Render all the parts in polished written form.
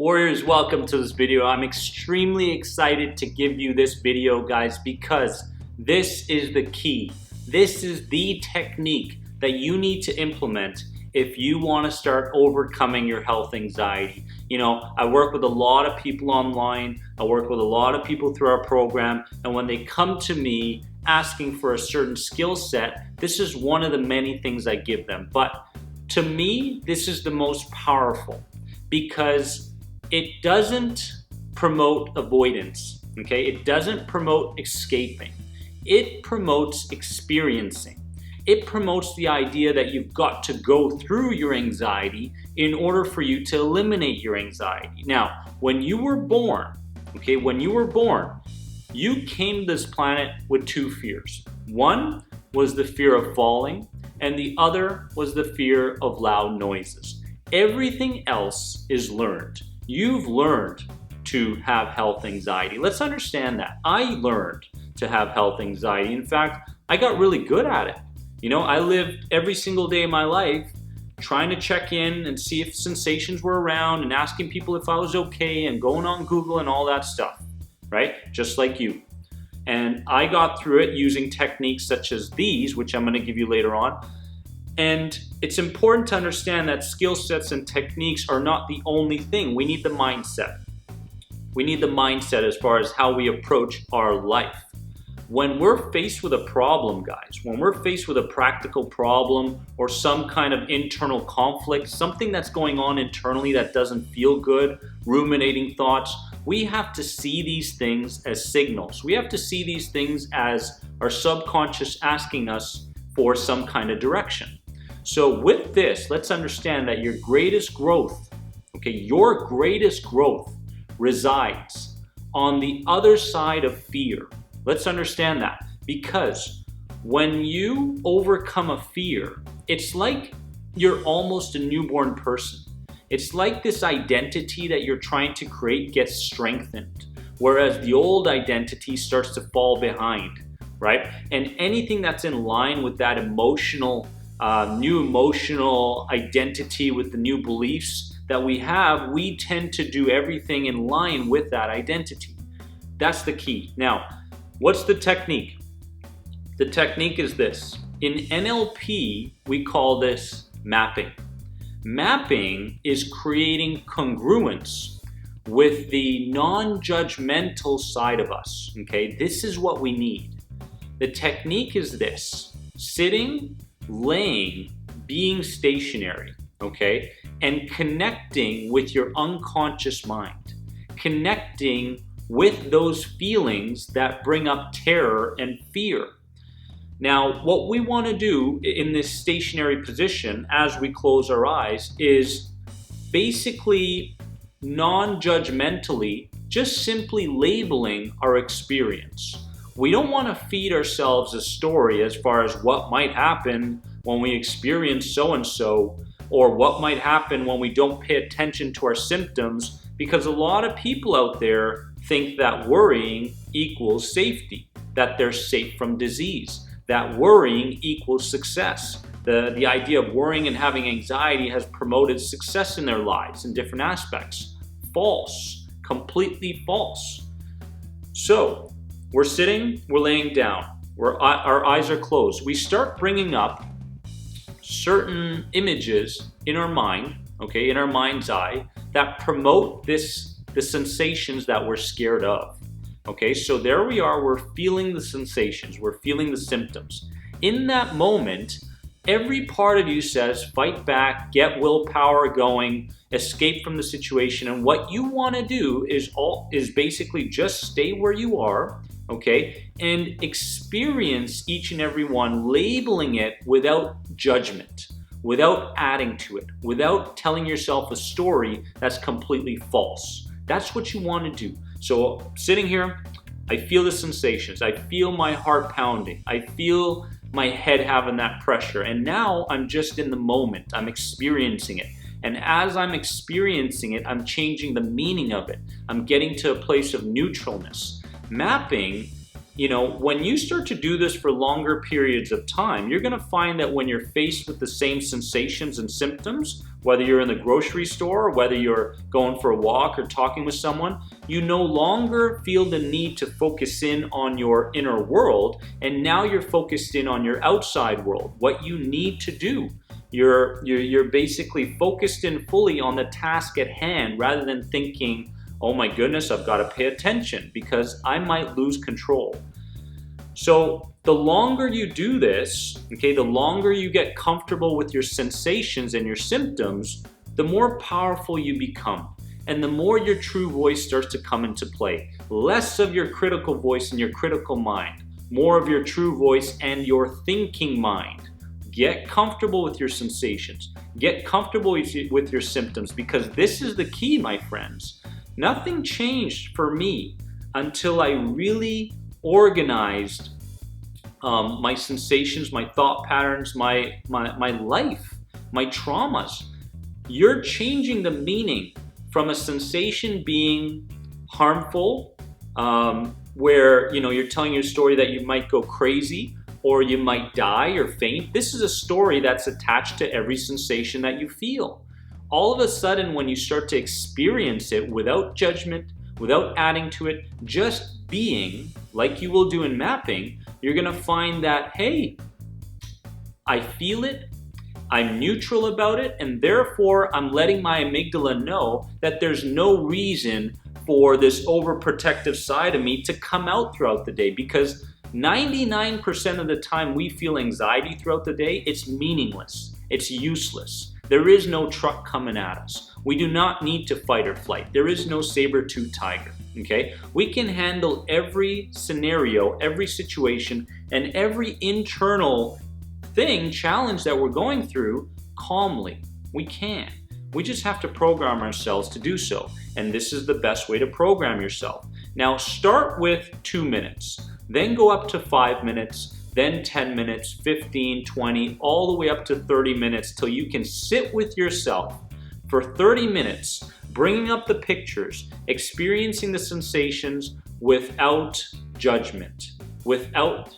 Warriors, welcome to this video. I'm extremely excited to give you this video, guys, because this is the key. This is the technique that you need to implement if you want to start overcoming your health anxiety. You know, I work with a lot of people online. I work with a lot of people through our program, and when they come to me asking for a certain skill set, this is one of the many things I give them. But to me, this is the most powerful because it doesn't promote avoidance, okay? It doesn't promote escaping. It promotes experiencing. It promotes the idea that you've got to go through your anxiety in order for you to eliminate your anxiety. Now, when you were born, okay, you came to this planet with two fears. One was the fear of falling, and the other was the fear of loud noises. Everything else is learned. You've learned to have health anxiety. Let's understand that. I learned to have health anxiety. In fact, I got really good at it. You know, I lived every single day of my life trying to check in and see if sensations were around and asking people if I was okay and going on Google and all that stuff, right? Just like you. And I got through it using techniques such as these, which I'm going to give you later on. And it's important to understand that skill sets and techniques are not the only thing. We need the mindset. We need the mindset as far as how we approach our life. When we're faced with a problem, guys, when we're faced with a practical problem or some kind of internal conflict, something that's going on internally that doesn't feel good, ruminating thoughts, we have to see these things as signals. We have to see these things as our subconscious asking us for some kind of direction. So with this, let's understand that your greatest growth, okay, your greatest growth resides on the other side of fear. Let's understand that, because when you overcome a fear, it's like you're almost a newborn person. It's like this identity that you're trying to create gets strengthened, whereas the old identity starts to fall behind, right? And anything that's in line with that new emotional identity with the new beliefs that we have, we tend to do everything in line with that identity. That's the key. Now, what's the technique? The technique is this. In NLP, we call this mapping. Mapping is creating congruence with the non-judgmental side of us, okay? This is what we need. The technique is this: sitting, laying, being stationary, okay? And connecting with your unconscious mind. Connecting with those feelings that bring up terror and fear. Now, what we want to do in this stationary position as we close our eyes is basically non-judgmentally just simply labeling our experience. We don't want to feed ourselves a story as far as what might happen when we experience so-and-so, or what might happen when we don't pay attention to our symptoms, because a lot of people out there think that worrying equals safety, that they're safe from disease, that worrying equals success. The idea of worrying and having anxiety has promoted success in their lives in different aspects. False, completely false. So, we're sitting, we're laying down, our eyes are closed. We start bringing up certain images in our mind, okay, in our mind's eye, that promote the sensations that we're scared of. Okay, so there we are, we're feeling the sensations, we're feeling the symptoms. In that moment, every part of you says, fight back, get willpower going, escape from the situation, and what you want to do is basically just stay where you are, okay, and experience each and every one, labeling it without judgment, without adding to it, without telling yourself a story that's completely false. That's what you want to do. So sitting here, I feel the sensations. I feel my heart pounding. I feel my head having that pressure. And now I'm just in the moment. I'm experiencing it. And as I'm experiencing it, I'm changing the meaning of it. I'm getting to a place of neutralness. Mapping, you know, when you start to do this for longer periods of time, you're going to find that when you're faced with the same sensations and symptoms, whether you're in the grocery store, whether you're going for a walk or talking with someone, you no longer feel the need to focus in on your inner world, and now you're focused in on your outside world, what you need to do. You're basically focused in fully on the task at hand rather than thinking, oh my goodness, I've got to pay attention because I might lose control. So the longer you do this, okay, the longer you get comfortable with your sensations and your symptoms, the more powerful you become. And the more your true voice starts to come into play. Less of your critical voice and your critical mind. More of your true voice and your thinking mind. Get comfortable with your sensations. Get comfortable with your symptoms, because this is the key, my friends. Nothing changed for me until I really organized my sensations, my thought patterns, my life, my traumas. You're changing the meaning from a sensation being harmful, where you're telling your story that you might go crazy or you might die or faint. This is a story that's attached to every sensation that you feel. All of a sudden, when you start to experience it without judgment, without adding to it, just being, like you will do in mapping, you're gonna find that, hey, I feel it, I'm neutral about it, and therefore I'm letting my amygdala know that there's no reason for this overprotective side of me to come out throughout the day, because 99% of the time we feel anxiety throughout the day, it's meaningless, it's useless. There is no truck coming at us. We do not need to fight or flight. There is no saber-tooth tiger, okay? We can handle every scenario, every situation, and every internal challenge that we're going through calmly. We can. We just have to program ourselves to do so. And this is the best way to program yourself. Now start with 2 minutes, then go up to 5 minutes, then 10 minutes, 15, 20, all the way up to 30 minutes till you can sit with yourself for 30 minutes, bringing up the pictures, experiencing the sensations without judgment, without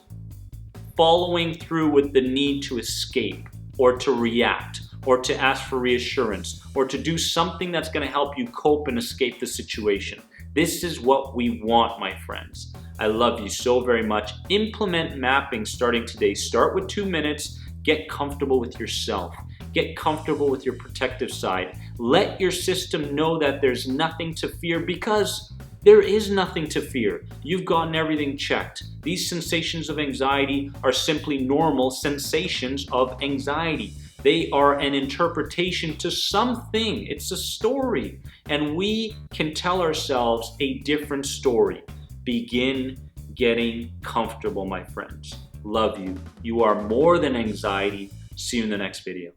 following through with the need to escape or to react or to ask for reassurance or to do something that's going to help you cope and escape the situation. This is what we want, my friends. I love you so very much. Implement mapping starting today. Start with 2 minutes. Get comfortable with yourself. Get comfortable with your protective side. Let your system know that there's nothing to fear, because there is nothing to fear. You've gotten everything checked. These sensations of anxiety are simply normal sensations of anxiety. They are an interpretation to something. It's a story. And we can tell ourselves a different story. Begin getting comfortable, my friends. Love you. You are more than anxiety. See you in the next video.